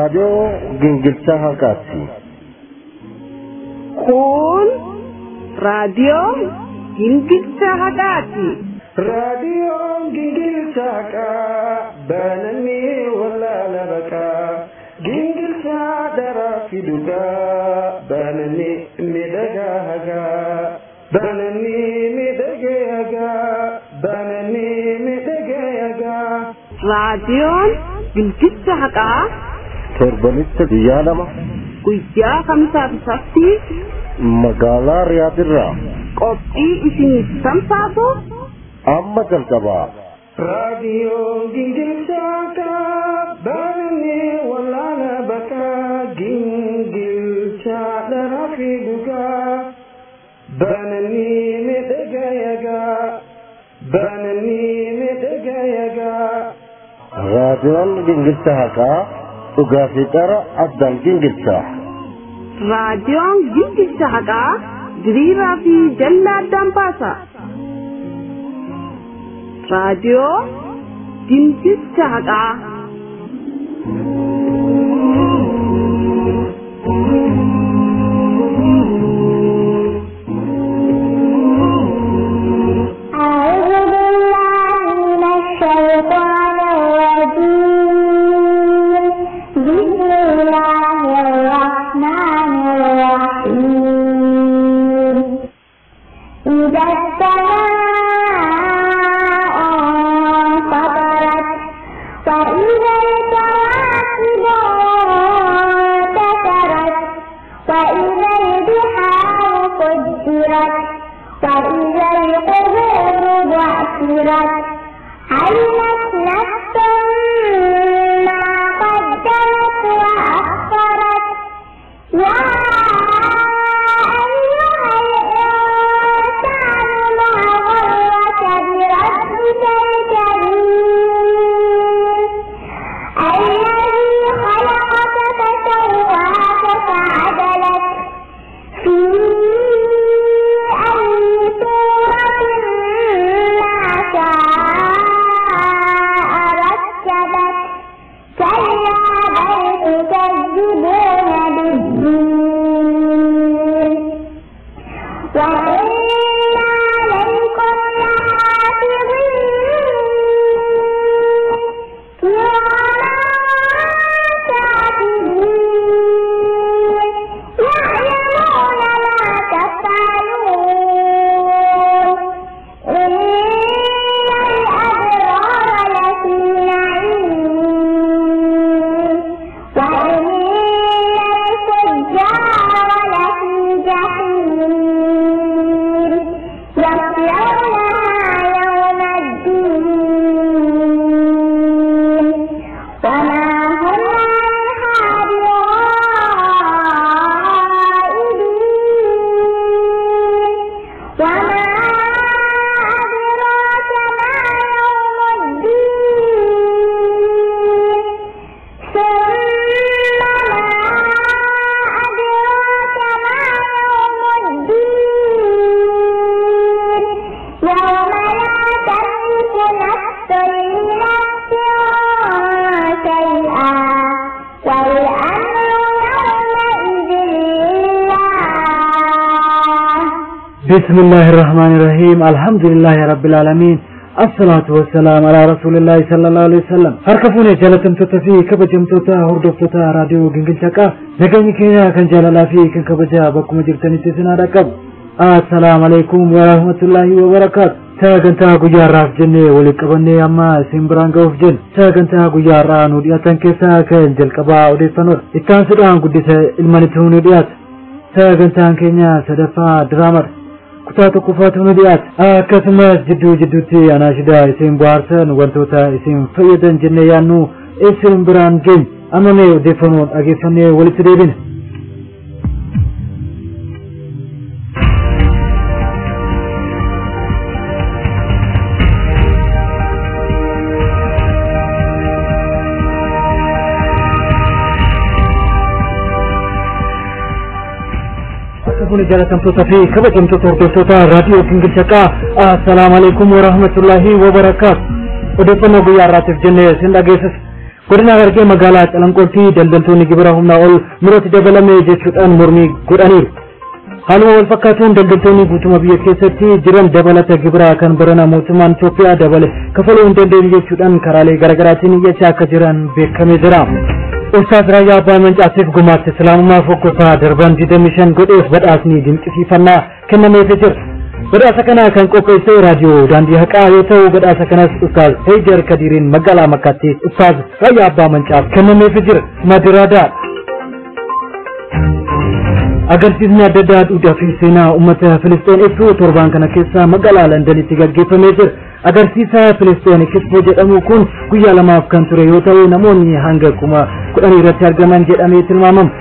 راديو جنجلتا هاكاتي كون راديو جنجلتا هاكاتي راديو جنجلتا هاكا بانني ولا لبكا جنجلتا درا في دوكا بانني مدقا هاكا بانني مدقا هاكا بانني مدقا هاكا راديو جنجلتا هاكا تربلت ديالما guyyaa kamsaa fi safti magaalaa Riyaadirraa qophii isiniif tamsaasu amma jalqabaa. raadiyoo gingilchaaka baananii walaana bakka gingilchaadha rafi dhugaa baananii midhagayagaa baananii midhagayagaa. raadiyoon gingilcha haqaa dhugaa fi dhara addaan gingilcha. raadiyoon gingilcha haqaa diriiraa fi dallaa addaan baasa. raadiyoo gingilcha haqaa. بسم الله الرحمن الرحيم الحمد لله رب العالمين الصلاة والسلام على رسول الله صلى الله عليه وسلم هركفوني جلتم تتفي كبجم توتا هردف توتا راديو جنجلشاكا نغني كينا كان جلالا في كان كبجا بكم جرتني تسنا ركب السلام عليكم ورحمة الله وبركاته ساغنتا غيارا جنة ولقبني اما سيمبرانغو جن ساغنتا غيارا نودياتن كيسا كان جلقبا وديفنور اتان سدان غديس المانيتو نوديات ساغنتا كينيا سدفا درامر كتاتو كفاتو نديات كسماس جدو جدوتي أنا شدا اسم بارسن وانتوتا اسم فيدن جنيانو اسم بران جن أمامي ودفنون أجيفني ولتديبين كوني جالسم توتفي كبجم توتا راديو جنجلشاكا السلام عليكم ورحمة الله وبركاته ودفنو غيارات جنة سندا جيسس godina Harargee magaalaa Calanqootti daldaltoonni gibira humnaa ol murati dabalame jechuudhaan mormii godhaniiru. Haaluma wal fakkaatuun daldaltoonni guutuma biyya keessatti jiran dabalata gibiraa kan barana mootummaan Itoophiyaa dabale kafaluu hin dandeenye jechuudhaan karaalee garaagaraatiin iyyachaa akka jiran beekamee jira. Ustaaz Raayyaa Abbaa Mancaatiif gumaacha Islaamummaa fokkotaa darban 25 godheef badhaasni dinqisiifannaa kennameefii jira. Badhaasa kana kan qopheesse raadiyoo daandii haqaa yoo ta'u badhaasa kanas Ustaaz Heejar Kadiiriin magaalaa Makkaatti Ustaaz Raayyaa Abbaa Mancaaf kennameefii jira. Madiraadhaa agarsiisni adda addaa duudhaa fi seenaa uummata Filisxeen ibsu torban kana keessa magaalaa Londanitti gaggeeffamee jira. Agarsiisa Filisxeen Expo jedhamu kun guyyaa lamaaf kan ture yoo ta'u namoonni hanga 10,000 irratti argaman jedhamee tilmaamama.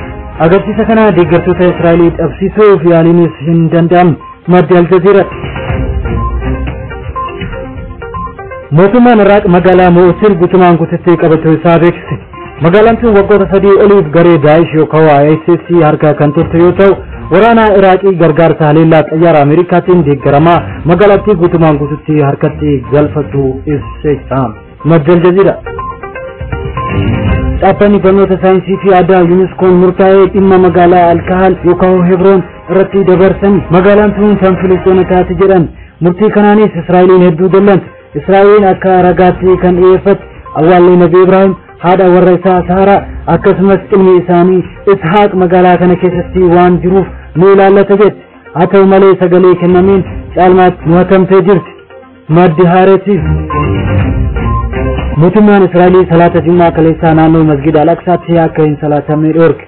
Agarsiisa kana deeggartoota Israa'el dhabsiisuuf yaaliinis hin danda'amne. Maddi Aljazeera mootummaan Iraaq magaalaa Mosul guutumaan guututti qabatee isaa beeksise. Magaalaan tun waggoota 3 oliif garee Daesh yookaan ISIS harkaa kan turte yoo ta'u waraana Iraaqii gargaarsa haleellaa xayyaara Ameerikaatiin deeggaramaa magaalattii guutumaan guututti harkatti galfatu ibseera. Maddi Aljazeera dhaabbanni barnoota saayinsii fi aadaa yuuniskoon murtaa'ee dhimma magaalaa Alkaahal yookaan Hebroon irratti dabarsan magaalaan tun kan Filisxeenotaati jedhan murtii kanaanis Israa'eliin hedduu dallan. Israa'eliin akka ragaatti kan dhiyeeffate awwaallee Nabi Ibrahim haadha warra isaa Saara akkasumas ilmi isaanii Ishaaq magaalaa kana keessatti waan jiruuf nu ilaallata jedhe. Haa ta'u malee sagalee kennameen caalmaatti nu hatamtee jirti. Maddi Haareetiif mootummaan Israa'el salaata Jummaa kaleessaa naannoo masgida Al-Aqsaatti akka hin salaatamne dhorke.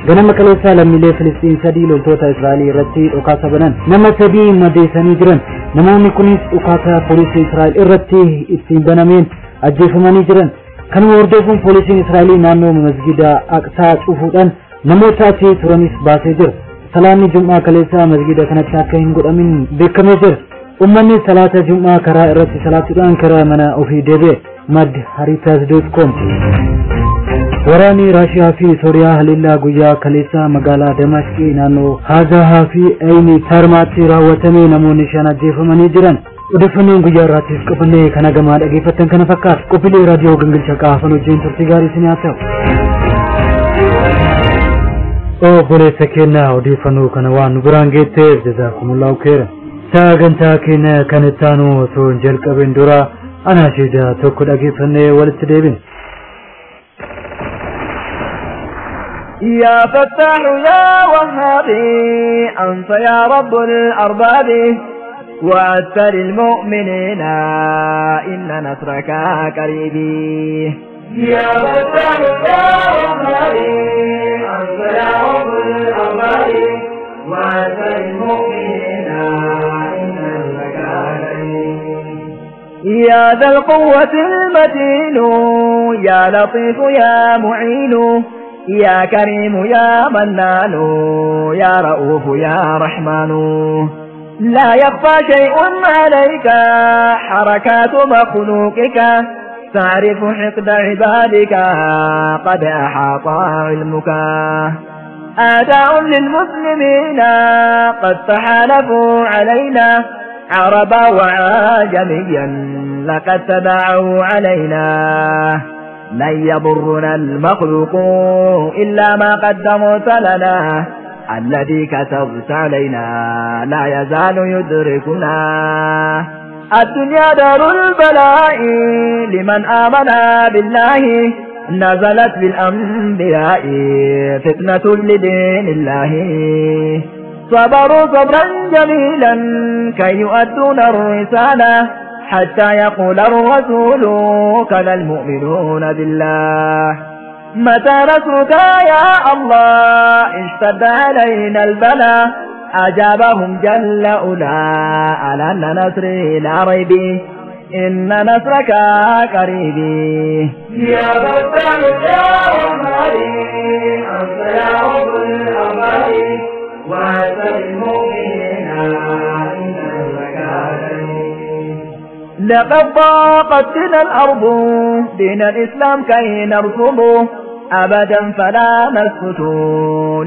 Ganama kaleessaa lammiilee Filisxiin 3 loltoota Israa'el irratti dhukaasa banan nama 3 madeessanii jiran. Namoonni kunis dhukaasa poolisii Israa'el irratti ittiin banameen ajjeefamanii jiran. Kanuma hordofuun poolisiin Israa'el naannoo masgida Aqsaa cufuudhaan namoota achi turanis baasee jira. Salaanni Jummaa kaleessaa masgida kanatti akka hin godhamin beekamee jira. Uummanni salaata Jummaa karaa irratti salaatuudhaan karaa mana ofii deebi'e. Maddi Haritas.com waraanni Raashiyaa fi Sooriyaa haleellaa guyyaa kaleessaa magaalaa Damashqii naannoo Haazaa fi Ayni Tarmaatti raawwatamee namoonni 5 ajjeefamanii jiran. Odeeffannoon guyyaa irraatiif qabannee kana gamaa dhageeffattan kana fakkaata. Qophiilee raadiyoo Gingilchaa qaafan wajjin turtii gaarii isin haa ta'u. Obboleessa keenya odeeffannoo kana waan nu biraan geetteef jazaakumullahu khairan. Sagantaa keenya kan itti aanu osoo hin jalqabin dura anashiida tokko dhageeffannee walitti deebina. يا فتاح يا وهابي أنت يا رب الأرباب وعدت للمؤمنين إن نصرك قريب. يا فتاح يا وهابي أنت يا رب الأرباب وعدت للمؤمنين إن نصرك قريب. يا ذا القوة المتين يا لطيف يا معين يا كريم يا منان يا رؤوف يا رحمن. لا يخفى شيء عليك حركات مخلوقك تعرف حقد عبادك قد أحاط علمك. أعداء للمسلمين قد تحالفوا علينا عربا وعاجميا لقد تداعوا علينا. لن يضرنا المخلوق إلا ما قدمت لنا الذي كتبت علينا لا يزال يدركنا. الدنيا دار البلاء لمن آمن بالله نزلت بالأنبياء فتنة لدين الله. صبروا صبرا جميلا كي يؤدون الرسالة حتى يقول الرسول كذا المؤمنون بالله. متى نصرك يا الله اشتد علينا البلاء أجابهم جل أولى على أن نصري لا ريب إن نصرك قريب. يا بطل يا رحماني أنت يا رب الأرباب وعد المؤمنين إن نصرك قريب. لقد ضاقت بنا الأرض دين الإسلام كي نرسمه أبدا فلا نسكت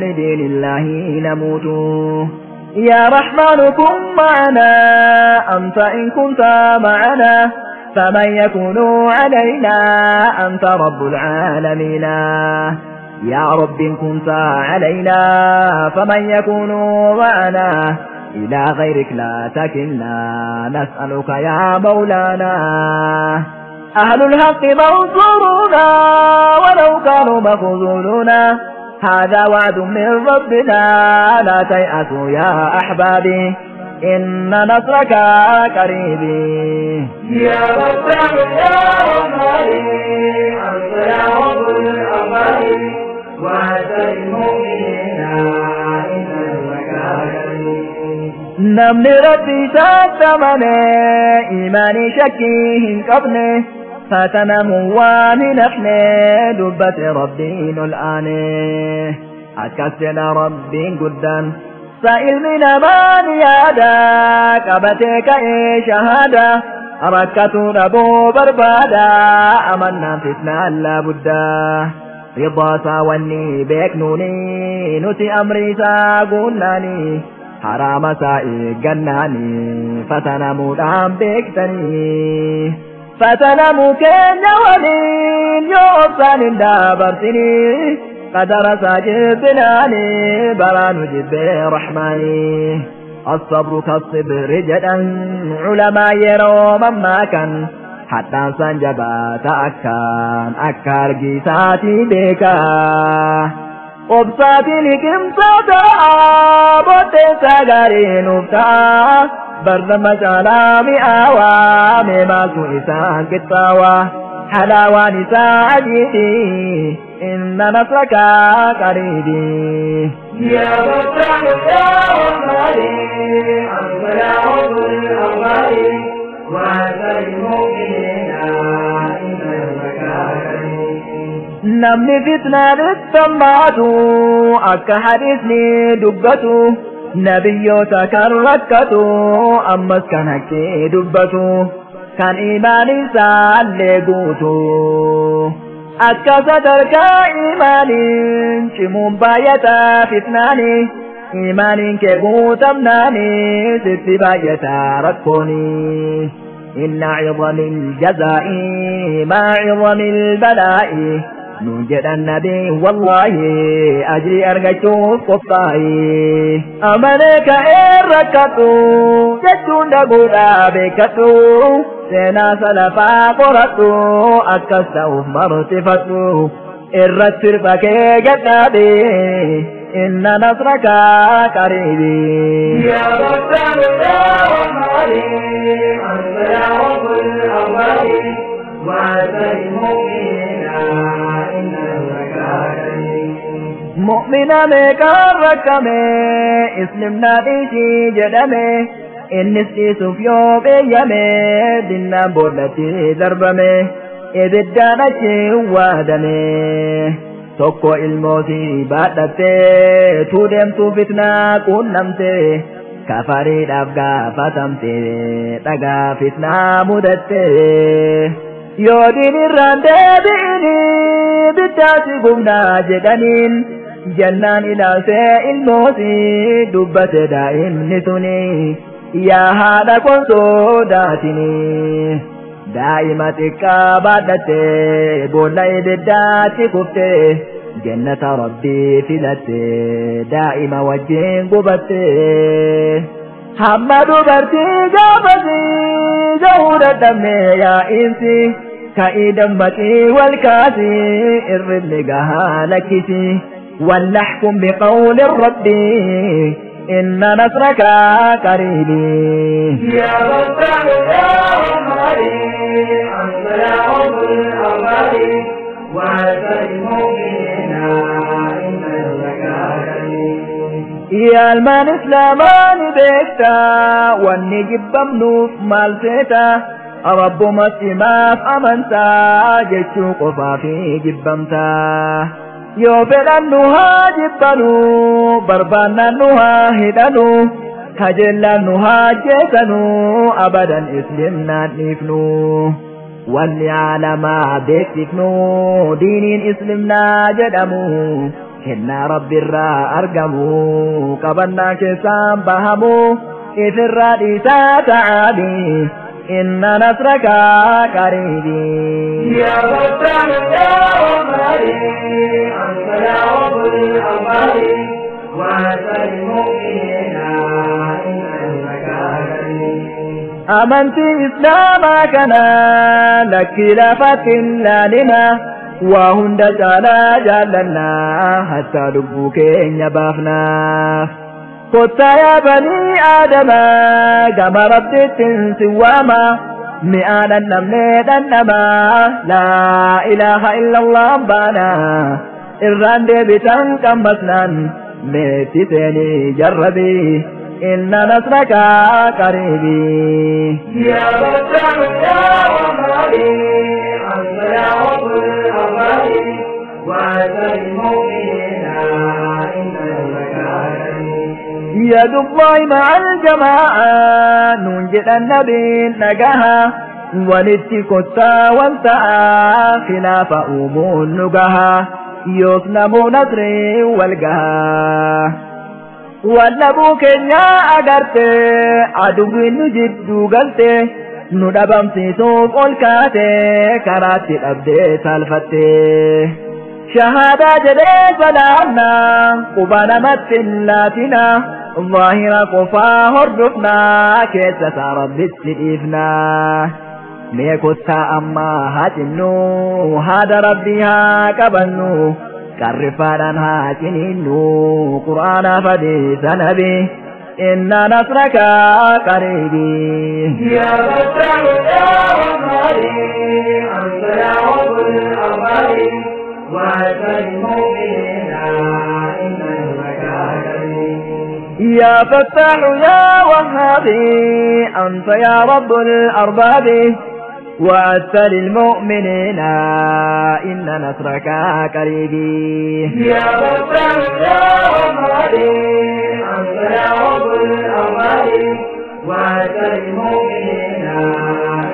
لدين الله نموت. يا رحمن كن معنا أنت إن كنت معنا فمن يكون علينا أنت رب العالمين يا رب إن كنت علينا فمن يكون معنا إلى غيرك لا تكلنا نسألك يا مولانا أهل الحق منصورنا ولو كانوا مخذولنا هذا وعد من ربنا لا تيأسوا يا أحبابي إن نصرك قريب يا رب يا رحمن أنت يا رب الأرباب وعد المؤمنين إن نصرك قريب نمني ربي شاتمني إيماني شكيه قبني فتنم واني نحني دبت ربي الآن أكسنا ربي قدام سائل من أمان يادك أبتك إيه شهادة أركت ربو بربادا أمنا فتنا لابدا رضا ساواني بيكنوني نتي أمري ساقولاني حرام سائي جناني فتنمو دام بيكتني فتنمو كن ولين يوصل دابرتني قدر ساجبناني بران جب رحماني الصبر كالصبر جدا علماء يروا مما كان حتى سنجبا تأكان أكار جيساتي بيكا قبصاتي لكم صدا بوتي ساقاري نفتا برنما سلامي آوامي ما سوئسان كتاوا حلاوة نساء عجيدي إن نصرك قريب يا رب يا رحمن أنت يا رب الأرباب وعد المؤمنين إن نصرك قريب نمني فتنة للسماتو أكا حديثني دبتو نبيوتا كان ركتو أمس كان هكي دبتو كان إيماني سالي قوتو أكا تركا إيماني شمون بايتا فتناني إيماني كبوت أمناني ست بايتا ركوني إن عظم الجزاء ما عظم البلاء نوجد النبي والله أجري أرغجو قطاي أمنك إن ركتو جدون دقودا بكتو سينا سلفا قرتو أكسو مرتفتو الرسر فكي جدابي إن نصرك قريب يا رب يا رحمن أنت يا رب الأرباب وعد المؤمنين إن نصرك قريب مؤمنا مكركمي اسلمنا بيشي جدمي إنسي سفيو بيامي دينا بولتي دربمي إبدانا شوادمي tokko ilmooti baadhattee tuudemtu fitnaa quunnamte kafariidhaaf gaafatamte dhagaa fitnaa mudatte yoo diinirraan deebi'ini biddaasi gumnaa jedhaniin jannaan ilaaltee ilmooti dubbate daa'imni tuni yaa haadha kon sodaatini daa'ima xiqqaa baadhattee boolla ibiddaatti kuftee jannata rabbii filattee daa'ima wajjin gubattee hamma dubartii gaafasii gahuu dadhabnee yaa'insi ka'ii dammaqii wal kaasii irribni gahaa lakkisi ولنحكم بقول الرب إن نصرك قريب يا رب يا رحمن أنت يا رب الأرباب وعد المؤمنين إن نصرك قريب يا المان إسلامان بيكتا واني جبمنوف مالسيتا رب مسلماف أمنتا جيشو قفا في جبمتا yoo fedhannu haa jibbanu barbaannu haa hidhanu kajeellannu haa jeesanu abadan islimnaan dhiifnu wanni aalamaa beeksifnu diiniin islimnaa jedhamu kennaa rabbiirraa argamu qabannaa keessaan bahamu ifirraa dhiisaa ta'aabi إن نصرك قريب يا فتاح يا وهابي أنت يا رب الأمر وأنت المؤمنين إنك قريب أمنت إسلامكنا لك لفت لنا وهند جلنا حتى دبوك يبافنا قلت يا بني آدم كما ربت سواما مئانا نمني دنما لا إله إلا الله بانا إران دي بتن كمسنان ميتتني جربي إن نصرك قريبي يا فتاح يا وهابي أنت يا رب الأمر وأنت المؤمنين إنك قريب يد الله مع الجماعة ننجد النبي نجاها ونتكتا وانتعى خلاف أمور نجاها يصنم نصري والجها والنبو كنيا أجرت عدو نجد قلت ندبم سيسوف الكاتي كرات الأبدي سالفتي شهادة جدي فلعنا قبانا متلاتنا ظاهرة قفا هردفنا كيسة رب السئفنا ميكوتا أما هاتنو هذا ربها كبنو كالرفانا هاتنينو قرآن فديس نبي إن نصرك قريبي يا فتاح يا وهابي أنت يا رب الأمر وأنت المؤمنين إنك قريب يا فتاح يا وهابي أنت يا رب الأرباب وأنت للمؤمنين إن نصرك قريبي يا فتاح يا وهابي أنت يا رب الأمر وأنت للمؤمنين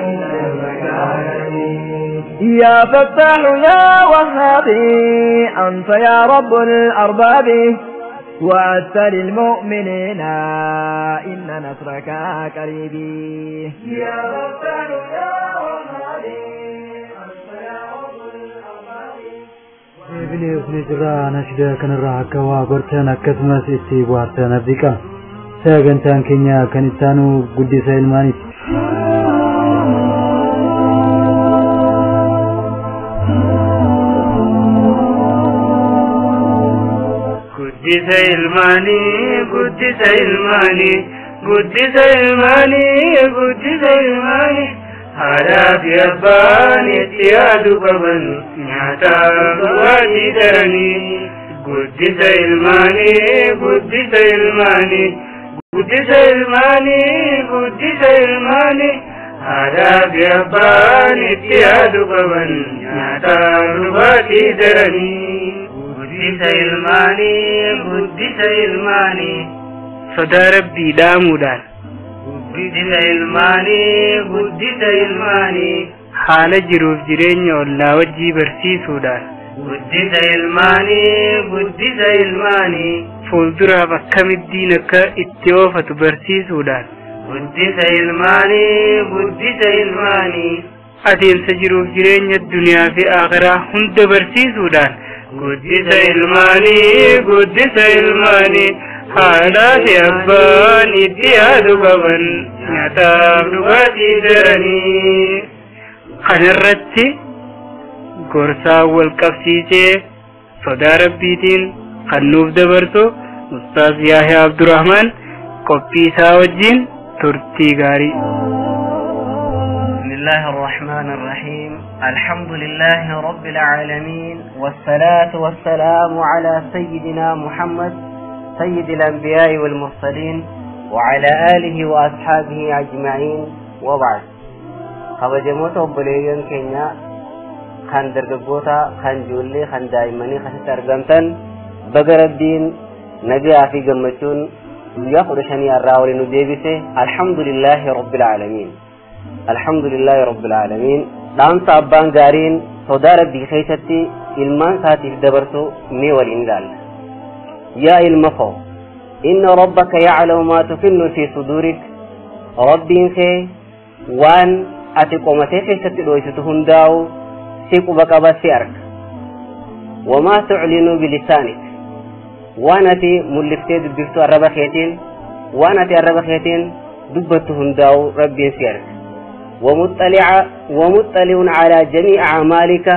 إنك قريب يا فتاح يا وهابي أنت يا رب الأرباب وأنت للمؤمنين إن نصرك قريبي يا فتاح يا وهابي أنت يا رب الأمر بني ابن جرا نشد كان الراكا وغرتنا كتمس استيبوارتنا بك ساغنتان كينيا كانتانو غدي سيلماني قدس الماني هذا في أباني اتياد قبل نعتا بوادي درني قدس الماني هذا في أباني اتياد قبل نعتا بوادي درني قدس الماني صدى ربي دامودان قدس الماني حال جروف جرين الله وجي برسيسودان قدس الماني فولدرا بكم الدين اتوافة برسيسودان قدس الماني أدين سجروف جرين الدنيا في آخرة هند برسيسودان قدس الماني حالات أبان اتياد قبن نتاب نباتي درني خنرتي قرصا والقفسيتي صدى ربيتين خنوف دبرتو أستاذ ياهي عبد الرحمن قبي ساوجين ترتي غاري. بسم الله الرحمن الرحيم. الحمد لله رب العالمين والصلاة والسلام على سيدنا محمد سيد الأنبياء والمرسلين وعلى آله وأصحابه أجمعين وبعد. خبجموت وبليون كينيا خان درجوتا خان جولي خان دايماني خان ترجمتن بقر الدين نبي في جمتون يأخذ شني الراولي نديبسه. الحمد لله رب العالمين. الحمد لله رب العالمين. دام صابان جارين صدار بخيشتي إلمان ساتف دبرتو مي والإنجال. يا المفو إن ربك يعلم ما تكن في صدورك. ربي إنك وان أتي قومتي في ستدويته هنداو سيقو بقبا سيارك وما تعلن بلسانك وانا تي ملفتي دبفتو الربا خيتين وانا تي الربا خيتين دبته هنداو ربي سيارك ومطلع على جميع أعمالك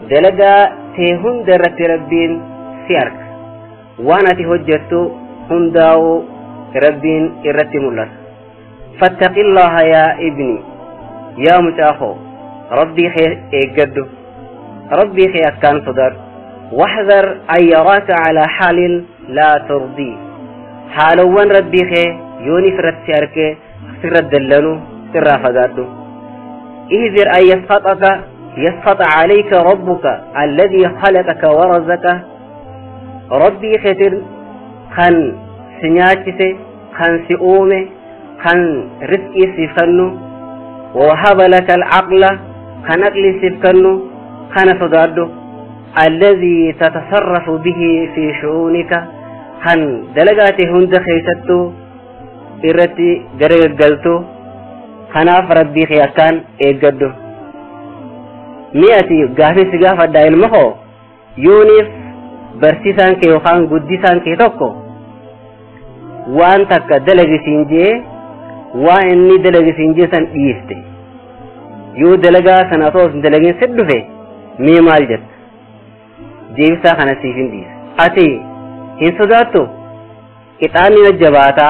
دلقا تيهن درت ربين سيارك وانا تي هجتو هنداو ربين إرتي ملس فاتق الله يا ابني يا متاخو ربي خير ايقدو ربي خير كان صدر واحذر أن يراك على حال لا ترضي حالوان ربي خير يوني فرد سيارك سرد دلنو سر فقادو اهذر أن يسخط عليك ربك الذي خلقك ورزقك ربي خير خان سنياتي خان سئومي خان رزقي سيفنو ووهب لك العقل خان أقلي سيفكنو خان صدادو الذي تتصرف به في شؤونك خان دلقاتي هند خيستو إرتي درق قلتو خناف ربي خيكان إيقدو مئتي قافي سقافة دا المخو يونيف برسيسان كي وخان قدسان كي توكو وان تكا دلقي سنجي واني دلقي سنجي سن إيستي يو دلقا سناتوس دلقين سدو في ميمال جت جيبسا خانا سيفين ديس أتي هن صداتو إتاني نجباتا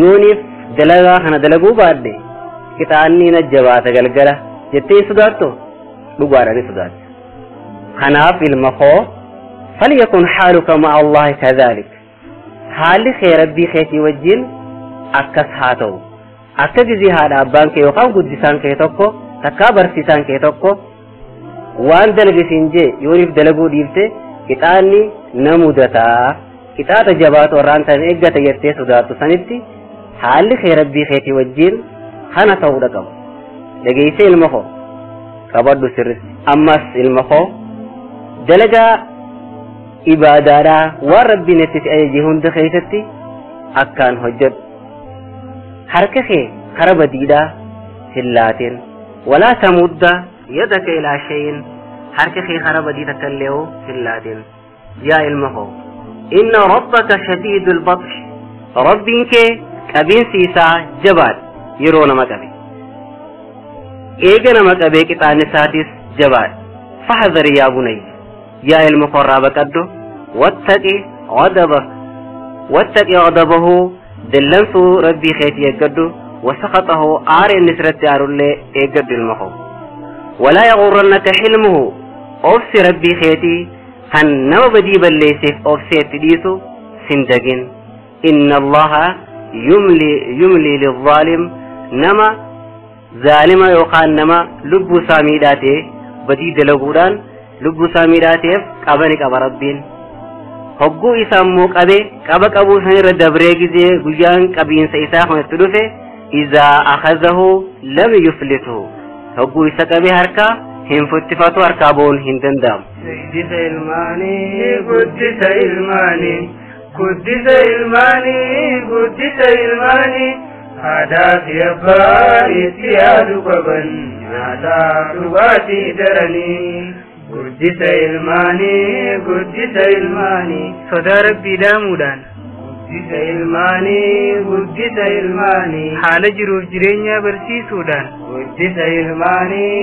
يونيف دلقا خانا دلقو بعد إتاني نجباتا قلقلا جتي صداتو بقواراني صدات خناف المخو فليكن حالك مع الله كذلك حالي خير ربي خيتي وجين أكس هاتو أكجزي هذا أبان كي وقام قدسان كي توكو تكابر سيسان كي توكو وان دلقي سنجي يوريف دلقو ديبتي كتاني نمودتا كتاتا جبات ورانتان إقاتا يرتي صداتو سنبتي حالي خير ربي خيتي وجين خانا تودكم لقيسي المخو كبردو سرس أمس المخو دلقا إبادارا وربي نتسي أيجي هند خيستي أكان هجد حركة خرب ديدا هلاتين ولا تمد يدك إلى شيء حركة خرب ديدا كالليو هلاتين يا المخو إن ربك شديد البطش ربك كبين سيسا جبال يرون مكبي إيجنا مكبي كتان ساتيس جبال فحذر يا بني يا المخو رابك أدو واتقي غضبه دلنسو ربي خيتي يقدو وسخطه آر النسرة اللي يقدو المخو ولا يغرنك حلمه أوفسي ربي خيتي هن نو بديب اللي سيف أوفسي تديسو سندقين إن الله يملي للظالم نما ظالم يوقان نما لب ساميداته بديد لغوران لب ساميداته قبنك أبربين هجو إسامو قبك أبو سنير الدبريجي جيان قبين سيساخ نتلوفه إذا أخذه لم يفلته هجو إساقبي هركا هم فتفاتو هركابون هندندام قدس إلماني قدس إلماني قدس إلماني قدس إلماني هذا في أبار اتياد قبن هذا تباتي درني قدس إلماني صدى ربي دامودان قدس إلماني حال جروف جرينيا برسي سودان قدس إلماني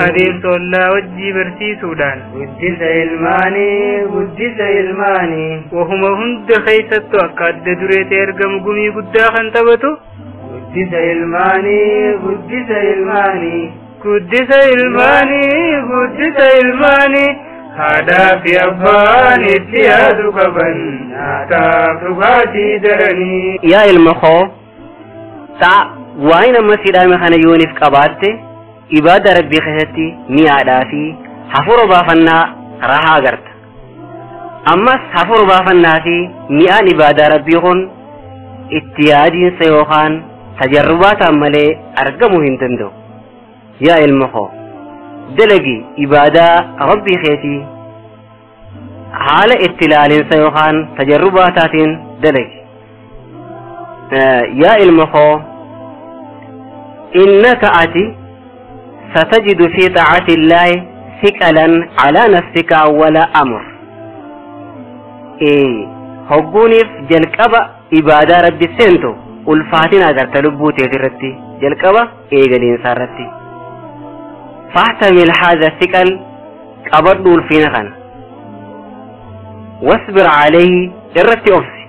حديث الله وجي برسي سودان قدس إلماني وهم هند خيستو أكاد دريت يرقم قمي قدا خانتبتو قدس إلماني قدس إلماني هذا في أفان اتياد قبن ناتاف تباتي درني يا المخو تا واين مسيدا مخانا يونيف قباتي إبادة ربي خيستي ميادا في حفر بافنا راها غرت أمس حفر بافنا في ميان إبادة ربي خون اتيادين سيوخان تجربات عمالي أرقمو هندندو يا المخو دلقي إبادة ربي خيتي حال اتلال سيوخان تجرباتات دلقي يا المخو إنك أتي ستجد في طاعة الله ثقلا على نفسك أول أمر هقوني جلقبا إبادة ربي سنتو والفاتين أجر تلبو تيترتي جلقبا قلين سارتي فاحتمل هذا الثقل قبض الفينخان واصبر عليه إرتي أفسي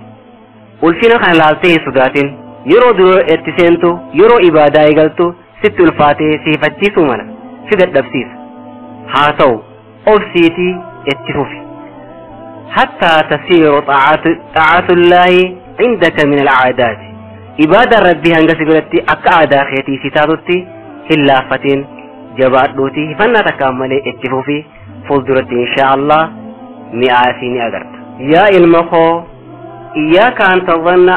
والفينخان لالته سداتين يرو درو اتسنتو يرو إبادة إيقلتو ست الفاتي سيفتي سومنا سيدت دفسيس هاتو أفسيتي اتفوفي حتى تصير طاعة الله عندك من العادات إبادة ربي هنگس قلتي أكادا خيتي ستاتتي هلافتين جبات دوتي فنا تكاملي اتفوفي فولدرتي إن شاء الله مئاسيني أقرد يا المخو إياك أن تظن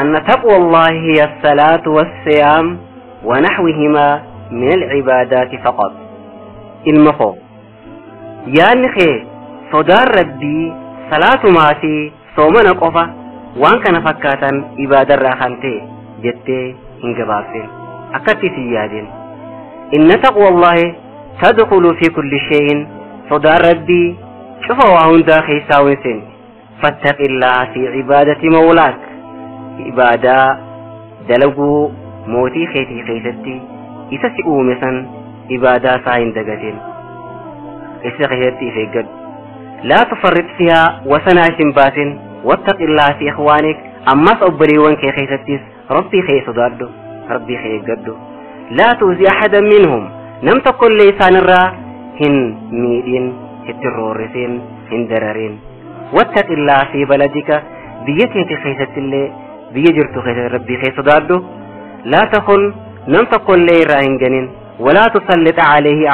أن تقوى الله هي الصلاة والصيام ونحوهما من العبادات فقط المخو يا نخي صدار ربي صلاة ماتي صومنا قفا وان كان فكاتا إبادة راخانتي جتي انقباسين أكتي سيادين إن تقوى الله تدخل في كل شيء صدار ربي شوفوا وهون داخل ساوين فاتق الله في عبادة مولاك عبادة دلقوا موتي خيتي خيستي إساسئوا مثلا عبادة ساين دقتين إسا خيستي في قد لا تفرط فيها وسناش باتن واتق الله في إخوانك أما صبري وانك خيستيس ربي خي صداردو ربي خي قدو لا توزي أحدا منهم نم تقل ليسان الرا هن ميدين الترورسين هن درارين واتق الله في بلدك بيتي خيست اللي بيجرت خيست ربي خي صداردو لا تخن نم تقل لي راهن جنين ولا تسلط عليه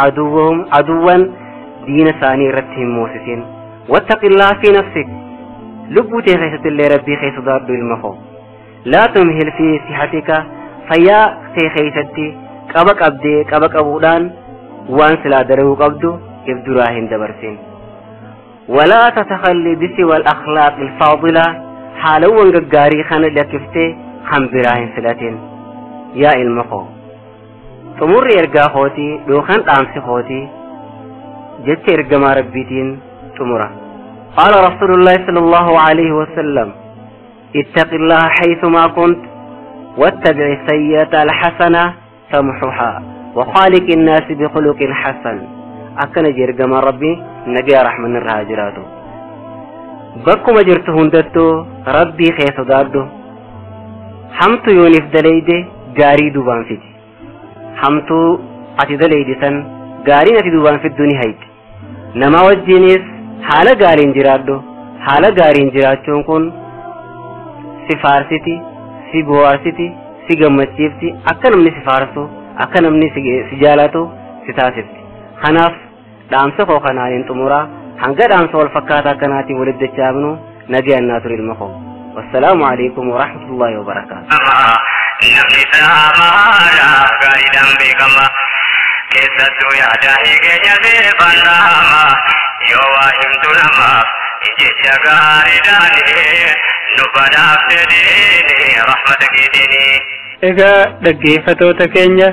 عدوا دين ثاني رتهم موسسين واتق الله في نفسك لبوتي خيست اللي ربي خي صداردو المخو لا تمهل في صحتك فيا خيستي قبق أبدي قبق أبودان وان سلا درو قبدو إبدراهن دبرسين ولا تتخلي بسوى الأخلاق الفاضلة حالو وانقاري خان لكفتي خان براهن سلاتين يا المخو تمر يرقا خوتي لو خان تامسي خوتي جت يرقا ربيتين تمرا قال رسول الله صلى الله عليه وسلم اتق الله حيثما كنت واتبع السيئة الحسنة تمحها وخالق الناس بخلق حسن أكن جرق ما ربي نجي رحمن الراجراتو بكم جرت هندتو ربي خيس داردو حمتو يونف دليدي غاري دوبان فيت حمتو أتي دليدي سن غاري نتي دوبان في الدنيا هيت نما وجينيس حالا غارين جرادو حالا غارين جراتون كون سفارسيتي si boharsiti si gammachiifti akka namni si faarsu akka namni si jaalatu si taasifti kanaaf dhaamsa koo kanaanin xumuraa hanga dhaamsa wal fakkaataa akkanaatiin walitti dachaabnu nagayannaa ture ilma koo wassalaamu alaikum warahmatullaahi wabarakaatu namni saamaadha gaariidhaan beekama keessattuu yaada higeenya seefannama yoo waa himtu namaaf jecha gaariidhaan nubadaaf jedhini rahmata keetini. Egaa dhaggeeffatoota keenya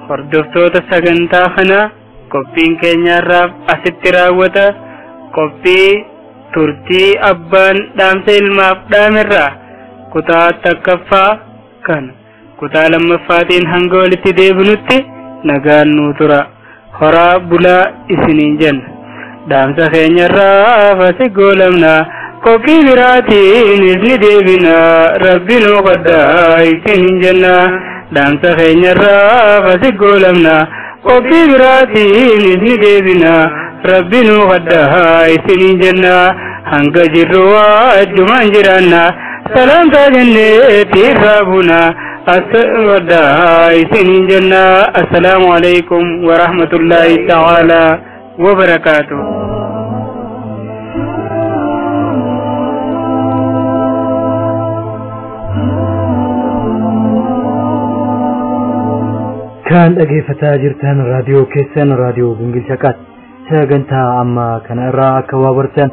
hordoftoota sagantaa kana qophiin keenyaarraaf asitti raawwata. Qophii turtii abbaan dhaamsa ilmaaf dhaamerraa kutaa takkaffaa kan kutaa lammaffaatiin hanga walitti deebinutti nagaan nuu tura. Horaa bulaa isiniin jenna. Dhaamsa keenyarraa fasi goolamna. Qophii biraatiin isni deebina rabbi nuu kadhaa isin jenna. Dhaamsa keenyarraa fasi goolamna. Qophii biraatiin isni deebina rabbi nuu kadhaa isin jenna. Hanga jirru wajjumaan jiraanna salaamtaa jennee tiirraa buna aswadhaa isin jenna. Assalaamu alaikum wa rahmatullahi ta'ala wa barakaatuh. كان dhaggeeffataa jirtan raadiyoo keessan raadiyoo Gingilchaqaat sagantaa amma kana irraa akka waa bartan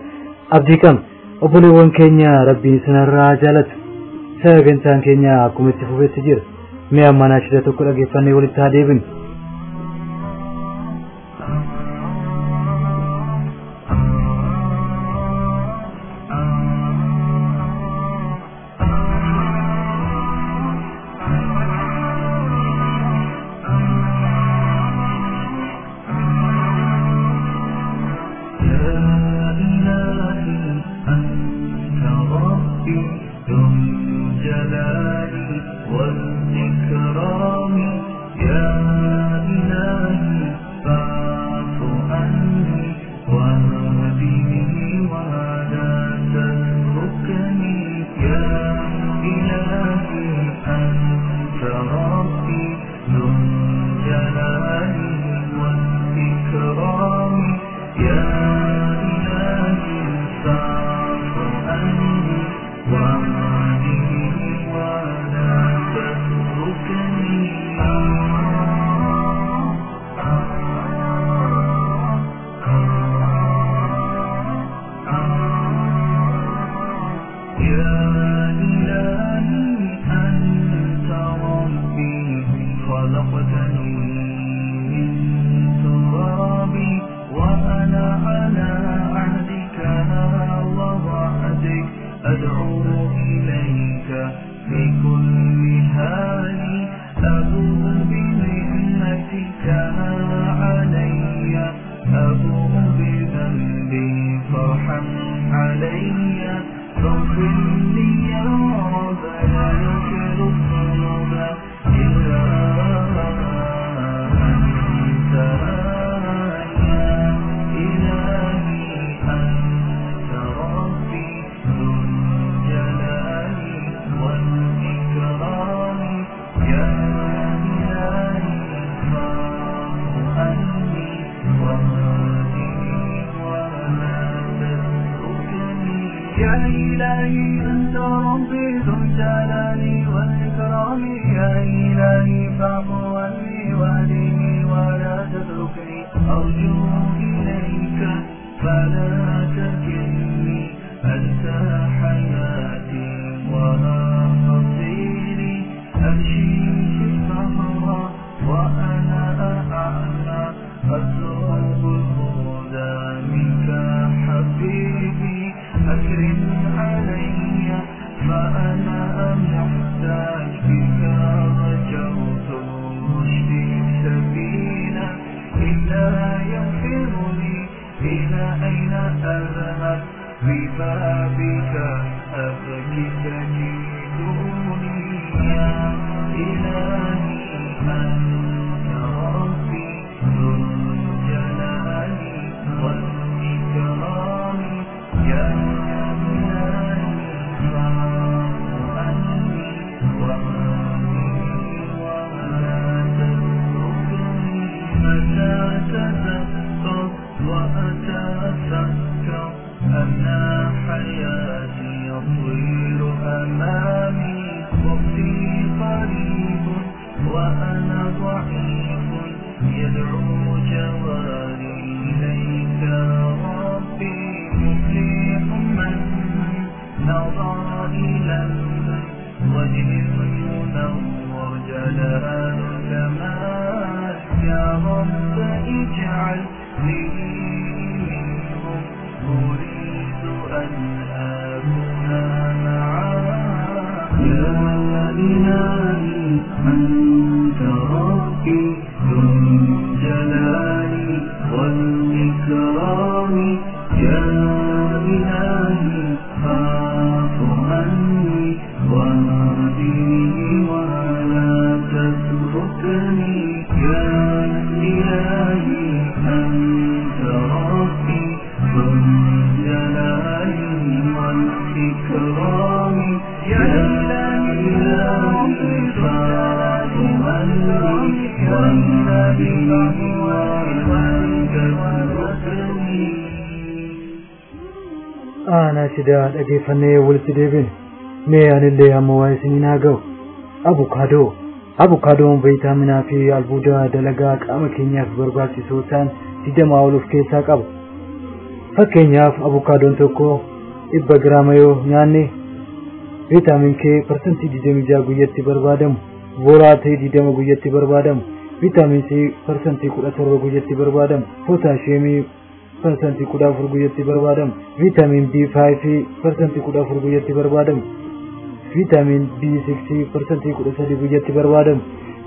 abdii qabna obboleewwan keenya rabbiin isinirraa jaalatu sagantaan keenya akkuma itti fufetti jira. Mee amma naashida tokko dhageeffannee walitti haa deebinu. naashida dhageeffannee walitti deebine mee anillee amma waa isiniin haa ga'u. Abukaadoon viitaaminaa fi albuuda dalagaa qaama keenyaaf barbaachisoo ta'an 20 ol of keessaa qaba. Fakkeenyaaf abukaadoon tokko 100 giraama yoo nyaanne vitamin K persentii 26 guyyaatti barbaadamu boraatee 20 guyyaatti barbaadamu vitamin C persentii 17 guyyaatti barbaadamu potassiumii persentii 14 guyyaatti barbaadamu vitamin B5 persentii 14 guyyaatti barbaadamu vitamin B6 persentii 13 guyyaatti barbaadamu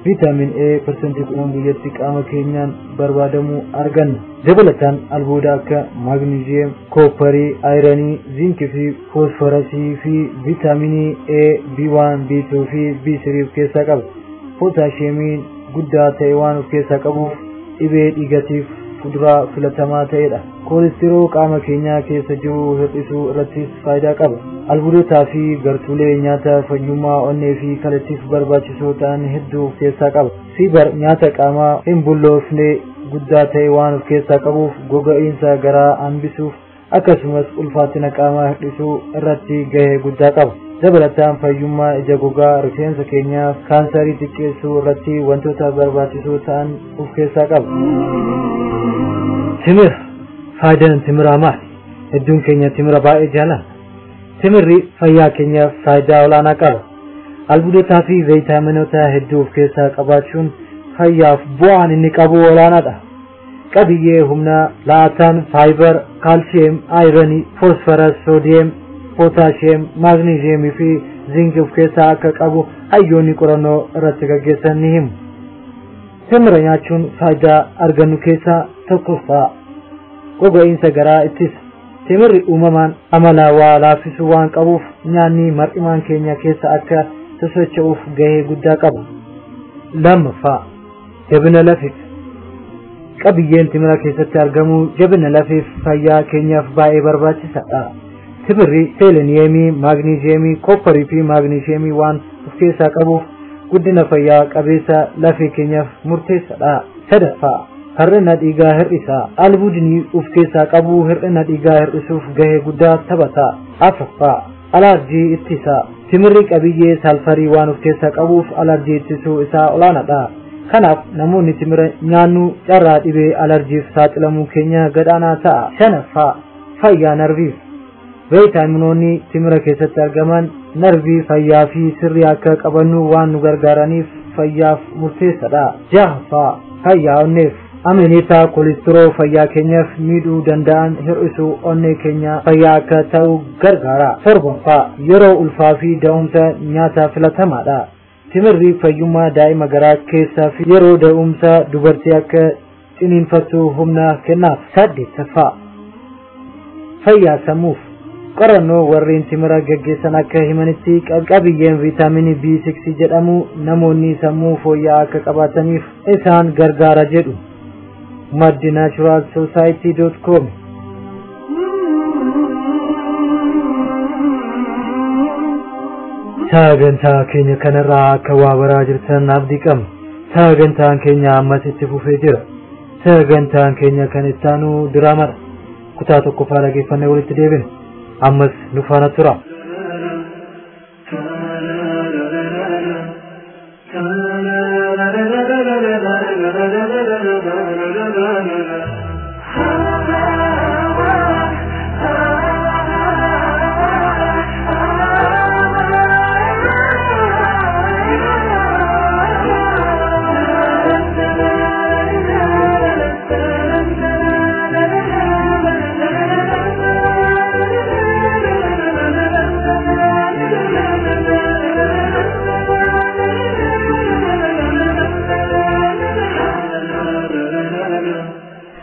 vitamin A persentii 10 guyyaatti qaama keenyaan barbaadamu arganna dabalataan albuuda akka magnesium copperii ironii zinkii fi fosforasii fi vitaminii A B1 B2 fi B3 of keessaa qaba potassiumii guddaa ta'e waan of keessaa qabuuf dhibee dhiigatiif fuduraa filatamaa ta'edha kolesterol qaama keenyaa keessa jiru hir'isuu irratti faayidaa qaba albuudotaa fi gartuulee nyaata fayyummaa onnee fi kallattiif barbaachisoo ta'an hedduu of keessaa qaba fiibar nyaata qaamaa hin bulloofne guddaa ta'e waan of keessaa qabuuf goga'iinsa garaa hambisuuf akkasumas ulfaatina qaamaa hir'isuu irratti gahee guddaa qaba dabalataan fayyummaa ija gogaa rifeensa keenyaaf kaansarii xiqqeessuu irratti wantoota barbaachisoo ta'an of keessaa qaba timir faayidaan timiraa maali hedduun keenya timira baay'ee jaalladha timirri fayyaa keenyaaf faayidaa olaanaa qaba albuudotaa fi viitaaminoota hedduu of keessaa qabaachuun fayyaaf bu'aan inni qabu olaanaadha qabiyyee humnaa la'ataan faayibar kaalsiyem aayiranii fosforas soodiyem potassium magnesium fi zinkii of keessaa akka qabu hayyoonni qorannoo irratti gaggeessan ni himu timira nyaachuun faayidaa argannu keessaa tokkoffaa goga'iinsa garaa ittisa timirri uumamaan amala waa laaffisuu waan qabuuf nyaanni mar'imaan keenya keessa akka sosocho'uuf gahee guddaa qaba lammaffaa jabina lafeef qabiyyeen timira keessatti argamu jabina lafeef fayyaa keenyaaf baay'ee barbaachisaadha timirri seeleniyeemii maagneeziyemii kopparii fi maagneeziyemii waan of keessaa qabuuf guddina fayyaa qabeessa lafee keenyaaf murteessaadha sadaffaa hir'ina dhiigaa hir'isa albuudni of keessaa qabu hir'ina dhiigaa hir'isuuf gahee guddaa taphata afraffaa alarjii ittisa timirri qabiyyee salfarii waan of keessaa qabuuf alarjii ittisuu isaa olaanaadha kanaaf namoonni timira nyaannu carraa dhibee alarjiif saaxilamuu keenya gadaanaa ta'a shanaffaa fayyaa narviif viitaaminoonni timira keessatti argaman narvii fayyaa fi sirrii akka qabannu waan nu gargaaraniif fayyaaf murteessaadha jahaffaa fayyaa onneef amanita kolesterol fayyaa keenyaaf miidhuu danda'an hir'isuu onnee keenya fayyaa akka ta'u gargaara torbaffaa yeroo ulfaa fi da'umsa nyaata filatamaadha timirri fayyummaa daa'ima garaa keessaa fi yeroo da'umsa dubartii akka ciniinfattu humna kennaaf saddeettaffaa fayyaa sammuuf qorannoo warreen timira gaggeessan akka himanitti qabiyyeen viitaaminii B6 jedhamu namoonni sammuu fooyya'aa akka qabaataniif isaan gargaara jedhu madinaturalsociety.com sagantaa keenya kanarraa akka waa baraa jirtan abdii qabna sagantaan keenya ammas itti fufee jira sagantaan keenya kan ittaanu diraamadha kutaa tokkoffaa dhageeffannee walitti deebina ammas nu faana tura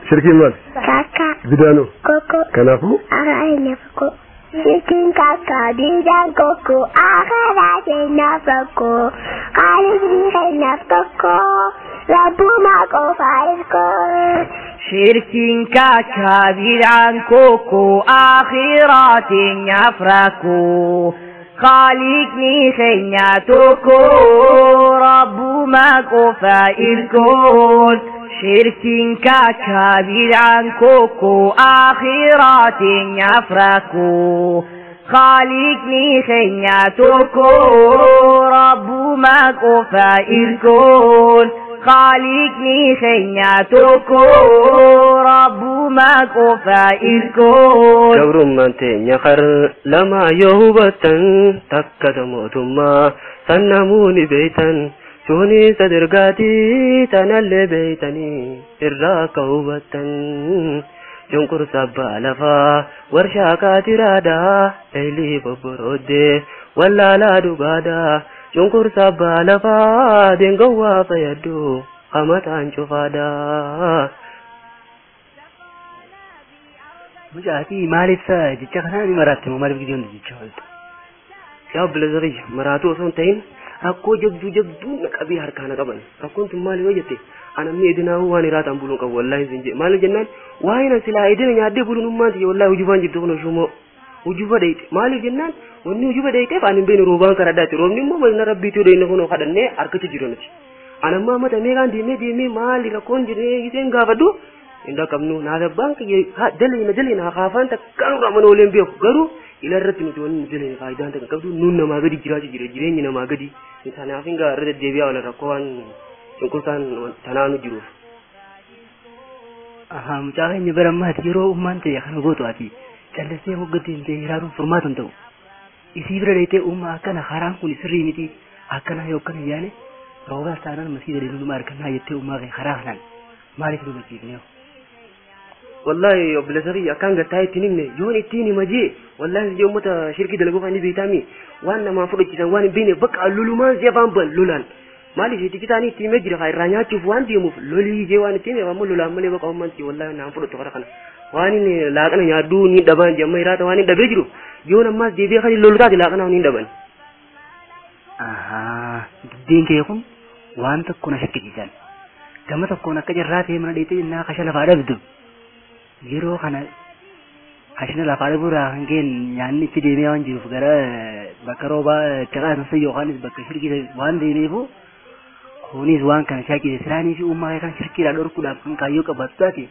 شركين مال كاكا بدانو كوكو كنافو أغاني فكو شركين كاكا بيدان كوكو أغاني نفكو قالبني خينا فكو ربو ماكو فايفكو شركين كاكا بيدان كوكو آخرات يفركو خالقني خيناتكو ربو ماكو فايفكو شركين كبير عن كوكو آخرات يفركو خالقني خيناتكو ربو ماكو فائركون خالقني خيناتوكو ربو ما كوفا إلكون جبر من تنيخر لما يهوبتن تكت موتما سنموني بيتن شوني صدرقاتي تنال بيتني إراك هوبتن شنكر سبا لفا ورشاكا ترادا إلي ببرودي ولا لا دبادا شنكر سبا لفا دنقوا فيدو قمتان شفادا مجاتي مالف جيتشا خناني مراتي مالف جديون جيتشا يا بلزري مراتو سنتين أكو جبدو نكابي هركانا قبل أكون تمالي وجدتي أنا ميدنا هو أنا راتم بلون قبل والله زنجي مال جنان واينا سلا إيدنا يادي بلون مانتي والله وجبان جبتونا شومو وجبا ديت مال جنان وني وجبا ديت فأنا بين روبان كردات رومني مو بين ربي تودي نكونو خدني أركتي جيرونش أنا ما متى ميغان ديمي مالي كون جري يسين غافدو إندا كمنو نادا بانك دلينا خافان تكانو رامنو لمبيو غرو إلى الرتم تون نجلي فايدان تكابدو نون نما غدي جيرين نما غدي إنسان أفينغا رد ديبيا ولا ركوان شنكوسان تنانو جروف مجاهد نبرم ما تجرو أمان تيا خنا غوتو أتي جلسة وقتي إنتي هرارو فرماتون تو إسيبرا ليته أكنا خاران كوني سري متي أكنا يوكنا يعني روغا سانان مسيد لنو ماركنا يته غي خراهنان مالك لو بتجيبنيو والله يا بلزري أكان قتاي تنيني يوني تيني مجي والله يوم متى شركة دلقوا فاني بيتامي وانا ما فرق كذا وانا بيني بقى لولو ما زيبان بل لولان مالي شيء تاني تيمي جرا خير رانيا تشوف وان ديمو لولي جي وانا تيمي ما لولان ملي بقى أمانتي والله أنا فرق تقرأ كنا واني لاقنا يادو ني دبان جمعي رات واني دبيجرو يونا ما زيبي خلي لولو تاتي لاقنا وني دبان دين كيكون وان تكون شكل جان كما تكون كجرات هي من ديتي إنها خشلة فاربدو yeroo kana hashina lafaadha buraa hangeen nyaanni itti deemee waan jiruuf gara bakka roobaa caqaasnasa yookaanis bakka shirkii waan deemeefu kunis waan kana shaakise siraanii fi ummaa kan shirkiidhaa dhorkuudhaaf kan kaayyoo qabaatu taate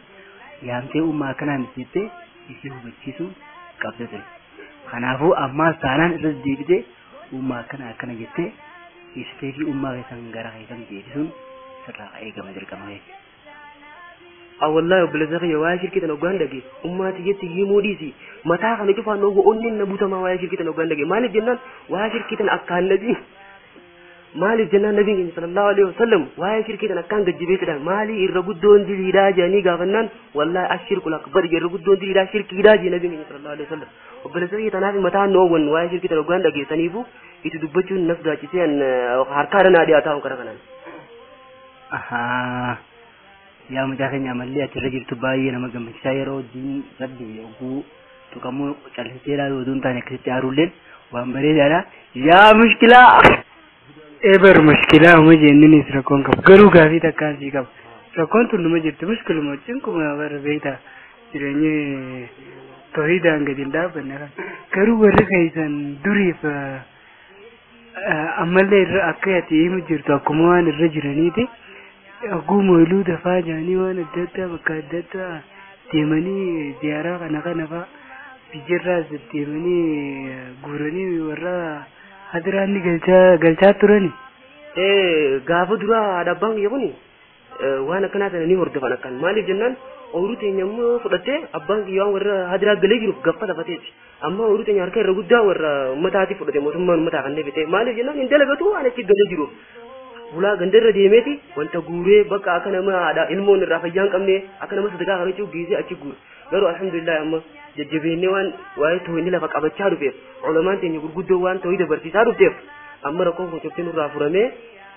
yaamtee ummaa kanaan jettee isii hubachiisuu qabda ture. Kanaafuu ammaas taanaan irras deebitee ummaa kana akkana jettee ibsitee fi ummaa keessan gara keessan deebisuun sirraa eegama dirqama jechuudha. والله بلزغي واي شركة نوغاندغي أمتي جت هيموديسي متى خلنا نشوف أنه أني نبوت ما واي شركة نوغاندغي مال الجنان واي شركة أكان نبي مال الجنان نبي صلى الله عليه وسلم واي شركة أكان جبيت ده مالي الرجود دون دي راجع ني غافنان والله الشرك الأكبر الرجود دون دي راجع شرك راجع نبي صلى الله عليه وسلم وبلزغي تنافي متى نوغن واي شركة نوغاندغي تنيفو يتدبجون نفس داكيسين هاركارنا دي أتاهم كرهنان yaa mujaakeenya amallee achirra jirtu baay'ee nama gammachiisaa yeroo wajjin rabbi oguu tuqamuu callisee ilaaluu oduu hin taane akkasitti aaruulleen waan bareedaadha. Yaa mushkilaa! Eebar mushkilaa uma jenninis rakkoon qabu. Garuu gaafii takkaan sii qaba. Rakkoon tun numa jirti mushkiluma wajjin kuma bara beektaa jireenyi toohidaan gadi hin dhaabbanne kan. Garuu warri keessan duriif ammallee irra akka ati himu jirtu akkuma waan irra jiraniiti. Akkuma iluu dafaa jaanii waan adda addaa bakka adda addaa deemanii ziyaaraa kana fa'aa biyyarraas deemanii guuranii warra hadiraanni galchaa turani. Gaafa duraa dhabbaan biyya kuni waan akkanaa sana ni hordofan akkan maaliif jennaan ooyiruu teenya immoo fudhattee abbaan kiyyaa waan warra hadiraa galee jiruuf gaffa tafateeti. Amma ooyiruu teenya harka irra guddaa warra uummataatiif fudhate mootummaan uummataa kan deebite maaliif jennaan hin dalagatu waan achi galee jiruuf. Bulaa gandarra deemeeti wanta guuree bakka akka nama ilmoon irraa fayyaan qabne akka nama sadaqaa kana jechuun geessee achi guure garuu alhamdulillah amma jajjabeennee waan waa'ee toohinni lafa qabachaa dhufeef ulamaan teenya gurguddoo waan toohii dabarsiisaa dhufteef amma rakkoon kun cuftiin irraa furamee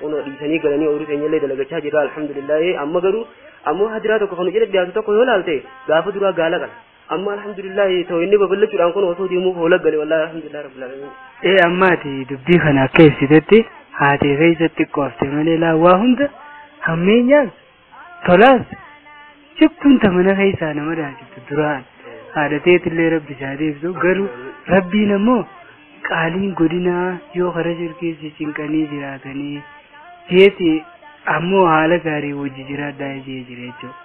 ono dhiisanii galanii ooyiruu teenya illee dalagachaa jira alhamdulillah amma garuu ammoo hadiraa tokko kan jedhe dhiyaatu tokko yoo laalte gaafa duraa gaala qala amma alhamdulillah toohinni babal'achuudhaan kun osoo deemuuf hoola gale wallahi alhamdulillah rabbil alamin. Ammaati dubbii kana akka ibsitetti haatee keessatti qoofte malee laawwaa hunda hammeenyaan tolaas jibbuun tamana keessaa nama daachiftu duraan haadhateetillee rabbi isaa deebisu garuu rabbiin ammoo qaaliin godinaa yoo kara shirkeessi cinqanii jiraatanii jeeti ammoo haala gaarii wajji jiraadhaa jee jira jechuudha.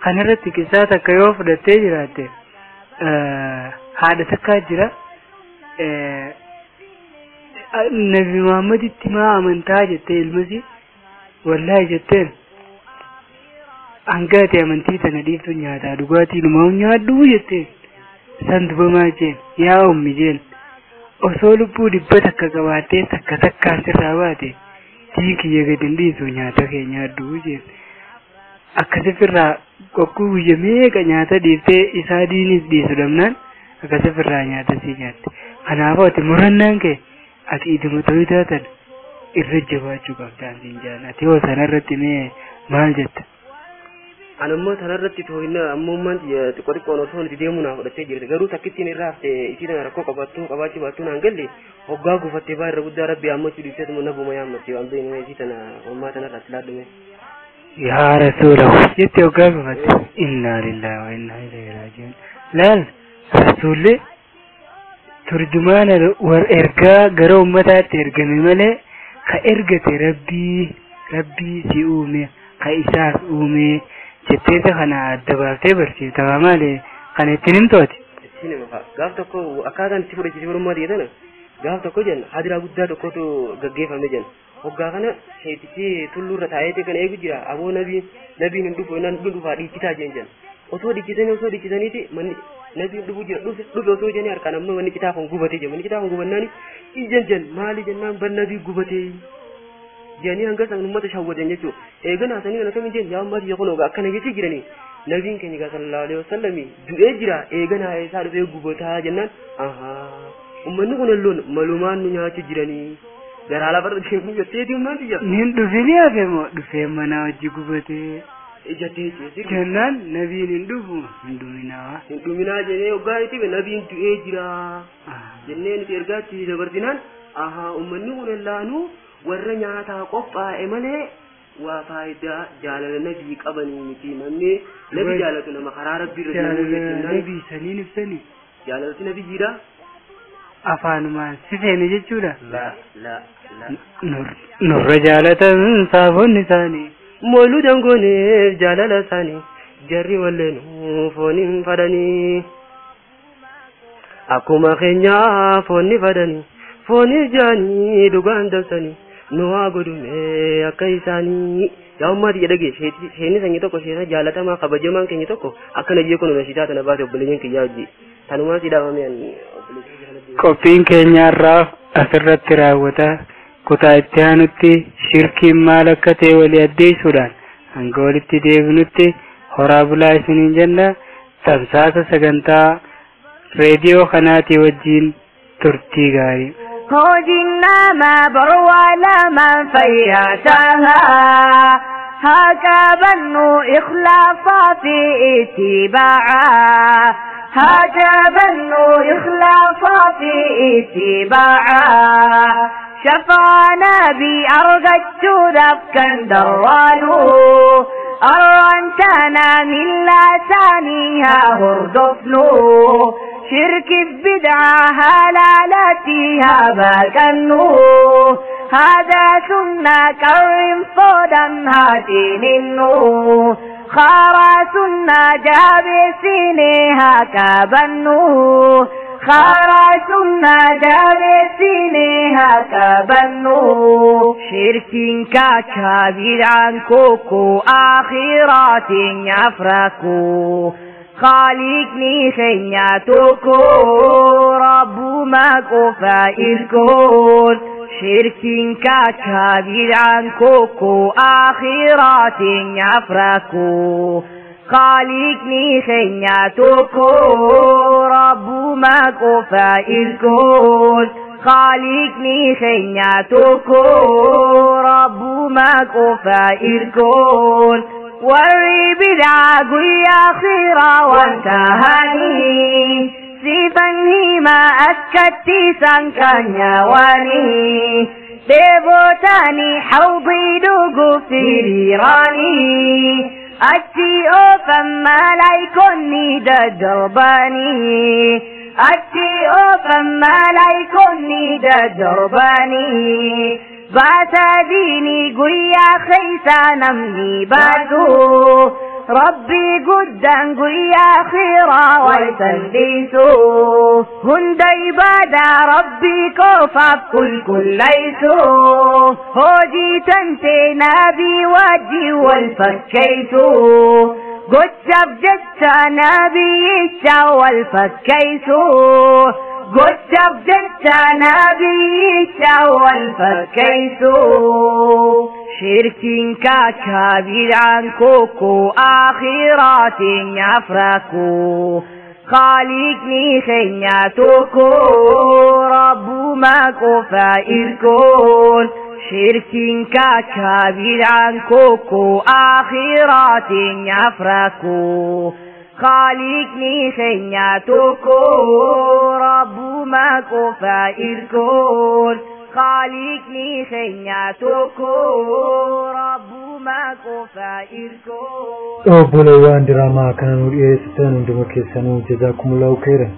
Kanarratti qissaa takka yoo fudhattee jiraatte haadha takkaa jira. Nabi Muhammaditti maa amantaa jettee ilmasi wallahi jetteen angate amantii tana dhiiftu nyaata dhugaatii numaa nyaadhu jette san dubamaa jeen yaa ummi jeen osoo lubbuu dhibba takka qabaattee takka takkaan sirraa baate tiin kiyya gad hin dhiisu nyaata kee nyaadhu jeen akkasifirraa qoqquu guyya meeqa nyaata dhiiftee isaa diinis dhiisu dhabnaan akkasifirraa nyaata sii nyaatte kanaafuu ati murannaan kee ati iduma ta'uu taatan irra jabaachuu qabdaan siin jaan ati hoo sanarratti mee maal jetta anammoo sanarratti tooyina ammummaan xiqqoo xiqqoon osoo nuti deemuu naa fudhattee jirti garuu takkittiin irraa haftee isii tana rakkoo qabaachuu baattuu naan galle hoggaa gufattee baa irra guddaa rabbi ammachuu dhiibseetuma nabuma yaammattee waan beeknu isii tana ummaa tanarratti laadhume yaa rasuulahu jette hoggaa gufatte innaa lillaahi wa innaa ilaihi raaji'uun laal rasuulli turjumaana war ergaa gara ummataatti ergame malee ka ergate rabbii si uume ka isaaf uume jetteeta kana adda baaftee barsiifta maali kana ittiin himtooti ittiin hima gaaf tokko akkaataan itti fudhachise warummaa dhiyeetana gaaf tokko jenna hadiraa guddaa tokkotu gaggeeffame jenna hoggaa kana sheetichi tulluurra taa'eete kana eegu jira aboo nabiin hin dhufu innaan dhufaa dhiichitaa jeen jenna osoo dhiichisaniiti manni nabiin dhufu jira dhufe osoo jennee harkaan amma manni citaa kun gubatee jira manni citaa kun gubannaani ijjan maali jennaan ban nabii gubatee jani hanga san ummata shawwadan jechu eegana sani kana kamin jen ya ummati yakuno ga akkana jechi jirani nabiin keenya sallallahu alaihi wasallam du'ee jira eegana isaa dhufee gubataa jennaan aha ummanni kun loon malumaan nu nyaachi jirani garaala bar deemu jettee diimnaan tiyya nin dhufini afemo dhufee mana wajji gubatee ijatee jennaan nabiin hin dhuminaa jennee hoggaa itti nabiin du'ee jira jennee nuti ergaatti dabarsinaan aha ummanni kun laanu warra nyaataa qophaa'e malee waa faayidaa jaalala nabii qabanii miti namni nabi jaalatu nama karaa rabbii irra jaalala nabii saniin ibsanii jaalalti nabii jira afaanumaan si feene jechuudha nurra jaalatan saafonni isaanii mooluu dangoneef jaalala isaanii jarri walleenuu fooniin fadhanii akkuma keenyaa foonni fadhanii fooniif jaanii dhugaan dabsanii nuwaa godhume akka isaanii yaa ummaati jedhage sheenni sanyii tokko sheena jaalatamaa kabajamaan keenya tokko akkana jee kun nashitaa tana baate obboleeyyan kiyyaa hojii tanumaa si dhaabameen qophiin keenyaarraa asirratti raawwata kutaa itti aanutti shirkiin maal akka ta'e walii addeessuudhaan hanga walitti deebinutti horaa bulaa isiniin jenna tamsaasa sagantaa reediyoo kanaatii wajjiin turtii gaarii هوجنا ما بروال من فياتها هكا بنو إخلاصا في اتباعا هكا بنو إخلاصا في اتباعا شفانا بأرقدت ذبكا درانو أرانتنا من لا ثانيها هردفنو شرك البدعة هلالتها باكنو هذا سنة كرم صودا هاتين النو خارا سنة جابسينيها كابنو خارا سنة جابسينيها كابنو شرك كاكا بدعا كوكو آخرات يفركو خالقني خياتكو رب ما كفا الكون شرك كاكابر عن كوكو آخرات يفركو خالقني خياتكو رب ما كفا الكون خالقني خياتكو رب ما كفا الكون وري بدعا قويا خيرا وانتهاني سيفني ما أسكتي سانكان يواني بيبوتاني حوضي دوقو في ريراني أتي أوفا ما لايكوني دجرباني أتي أوفا ما لايكوني دجرباني باتا ديني قويا خيسا نمني باتو ربي قدان قويا خيرا ويسنديسو هندي بادا ربي قوفك كل ليسو هوجي تنتي نبي وجي والفكيتو قد جدت نبي الشوال فكيتو قد جدت نبي الشوال فكيتو شركين كبير عن كوكو آخرات يفركو خالقني خياتكو رب ما كفائركون شركين كبير عن كوكو آخرات يفركو خالقني خياتكو رب ما كفائركون خالقني خياتكو رب ما كفائركون أبولوان دراما كانوا يستن عندما كيسانو جزاكم الله خيرا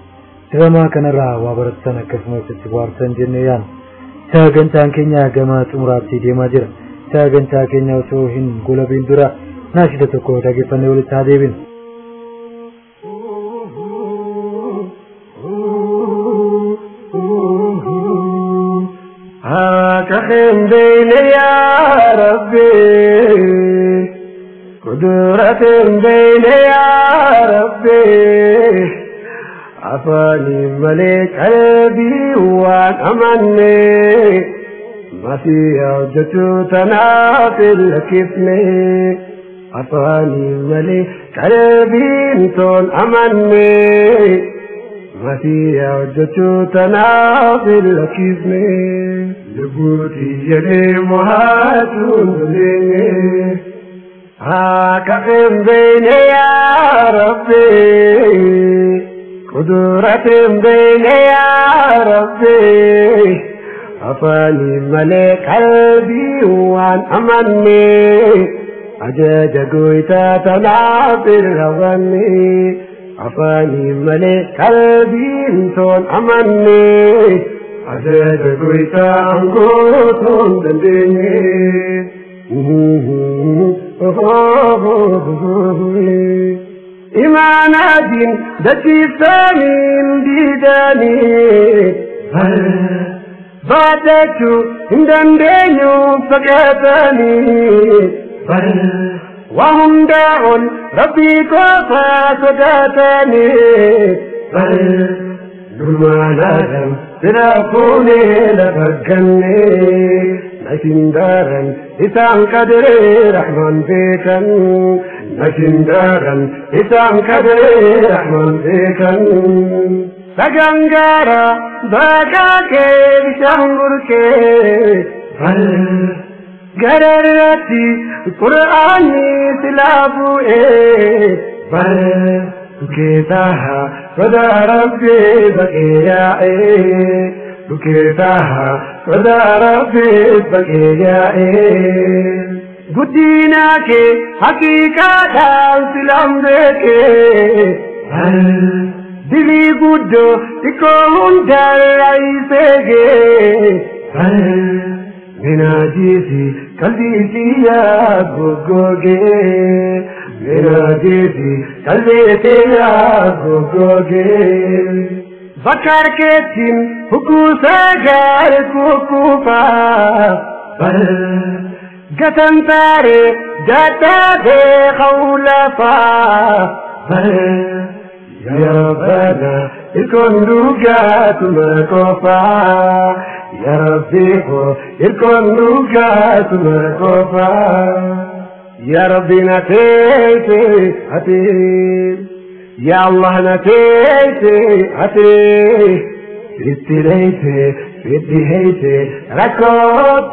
دراما كان را وابرتنا كسمة تبارتن جنيان تاجن تانكينيا جماعة مراتي ديما جرا تاجن تانكينيا وسوهن قلبين درا ناشدة كو تاجي فنولي تاديبين هاكخن بين يا ربي قدرة بين يا ربي عفاني ملك قلبي وأمني ما في عودة تنافل كفني عفاني ملك قلبي انتون أمني ما في عودة تنافل كفني لبوتي يلي مهاتون لي هاكخن بين يا ربي قدرة بين يا ربي عفاني ملك قلبي وان أمني أجاج قويتا تنافر غني عفاني ملك قلبي انتون أمني أجاج قويتا أنقوتون دنديني إيمانا دين دكيسا من ديداني بادتو هندندينيو فقاتاني وهم داعون ربي كوفا صداتاني دمانا دم سرافوني لفقني لكن دارا إسام قدري رحمن بيكن لكن دارا إسام قدري رحمن بيكن سجنجارا باكاكي بشانغركي قررتي قرآني سلابوئي كيتاها فدا ربي بقيائي كيتاها فدا ربي بقيائي قديناك حقيقة سلام ديكي دلي قدو تكون دلعيسيكي مناجيتي قلبيتي يا بوغوغي مناجيتي قلبيتي يا بوغوغي بكر كتين حكوسا غير كوكوفا قتن تاري جاتا دي خولفا يا ربنا الكون لوجات مكوفا يا ربي الكون لوجات مكوفا يا ربي نتيتي هتي يا الله نتيتي هتي ستليتي ستهيتي ركوت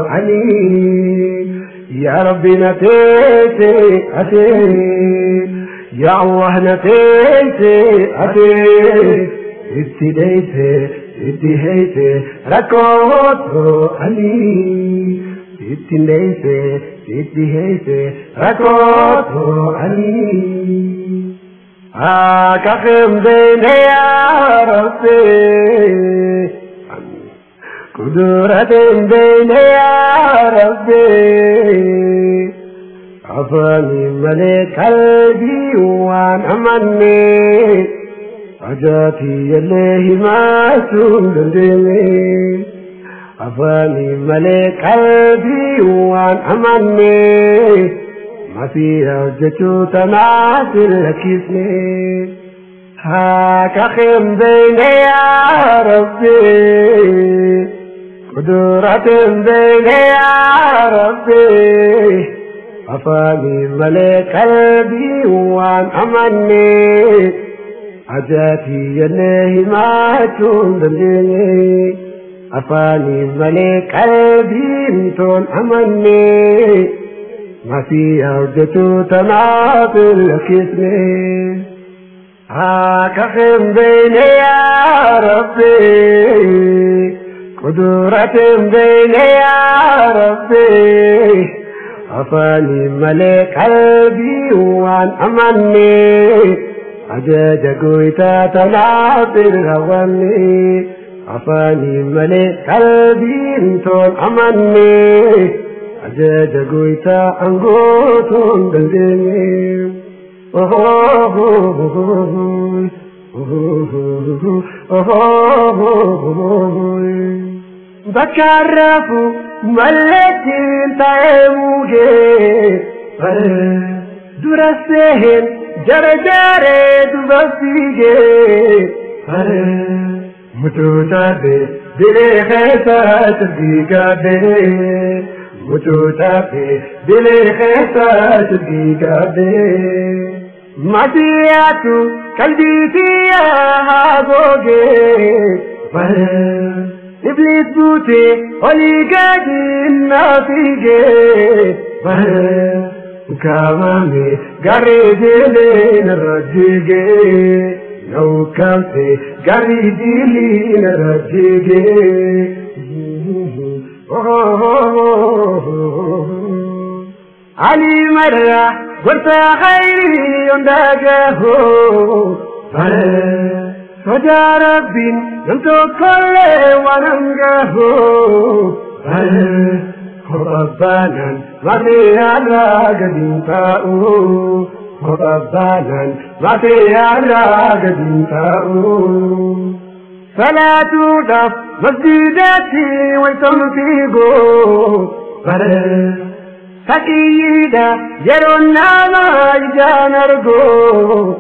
عني يا ربي نتيتي هتي يا الله نتيتي هتي ستليتي ستهيتي ركوت عني ستليتي ستهيتي ركوت عني هاكخن بين يا ربي قدرة بين يا ربي عفاني ملك قلبي وان أمني أجاتي اللي ما تندني أفاني ملك قلبي وان أمني ما فيها جتو تناسل لكيسني هاك أخيم بيني يا ربي قدرة بيني يا ربي أفاني ملك قلبي وان أمني أجاتي اللي ما تندني أفاني ملك قلبي انتون أمني ما في أوجتو تناطل كسني هاك أخم بيني يا ربي قدرة بيني يا ربي أفاني ملك قلبي وان أمني أجاج قويتا تناطل هواني أفاني ملك قلبي انتون أمني أجاج قويتا أنقوتون دلدني بكرفوا ملكين تايموجي درسهن جرجاري دبسيجي متوتا بي دلي خيسات بيكابي متوتا بي دلي خيسات بيكابي مدياتو قلبي فيها هاغوغي إبليس بوتي ولي قادي النافيجي كامامي قريدي لين الرجيجي لو كامتي قريدي لين الرجيجي علي مرة قلت خيري يندقه فجا ربي نمتو كل وننقه ربانا مغري على قديمتاؤ ربانا مغري على قديمتاؤ فلا تودف مسجداتي ويتنفيقو فكيدا يرونا ما يجانرقو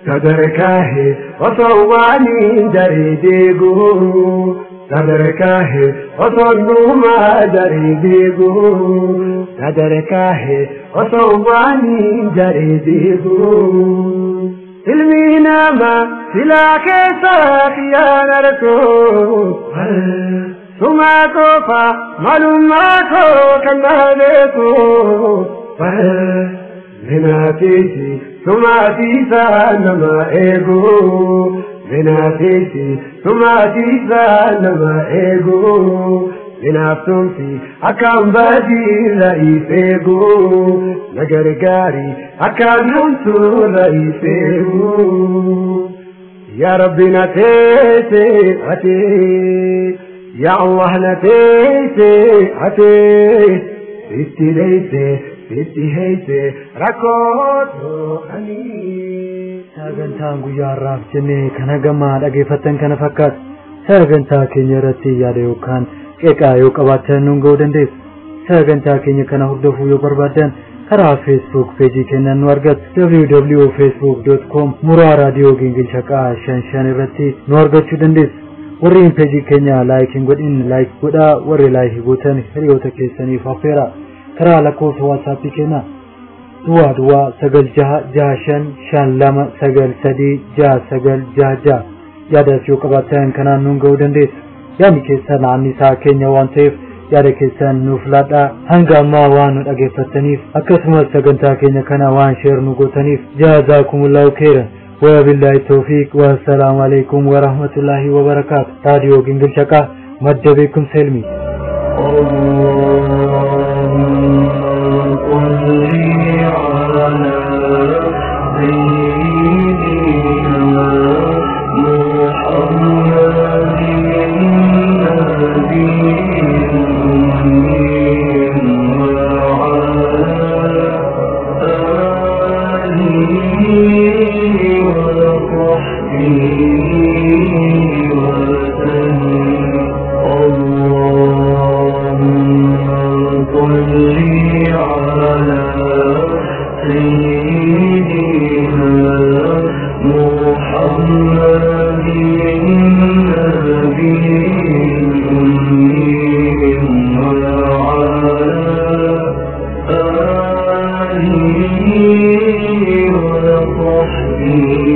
تدركاه وصواني جريديقو تدركاه وصنو ما جريديقو تدركاه وصواني جريديقو المينا ما سلاك ساخيانرقو سما کوفا معلوم آخو کنا دیکھو بنا تیسی سما تیسا نما ایگو بنا تیسی سما تیسا نما ایگو بنا سنسی اکام بادی رئیس ایگو نگر گاری اکام نمسو رئیس ایگو یا ربی نتیسی اتی يا الله نتيتي عتي ستي ليتي ستي هيتي ركوتو أني ساغنتان غيا راف جني كنا غما دغيفتن كنا فكات ساغنتا كينيا رتي ياديو كان كيكا يو قباتن نغو دنديس ساغنتا كينيا كنا هدفو يو بربادن كرا فيسبوك بيجي كنا نورغت www.facebook.com مورا راديو گينگل شقا شنشن رتي نورغت دنديس ورين بيجي كينيا لايكين godin like goda warre like gotan hiriyoota keessanii fafeera karaa lakkoofsa WhatsApp keena duwa sagal jaha 5529369 yaada yoo qabaatan kanaan nu ga'uu dandeessu yaani keessan annisaa keenya waan ta'eef yaada keessan nuuf laadhaa hanga ammaa waan nu dhageeffataniif akkasumas sagantaa keenya kana waan share nu gootaniif jazaakumullahu khairan وبالله التوفيق والسلام عليكم ورحمة الله وبركاته راديو جنجل شقا مد بكم سلمي Oh وصحبه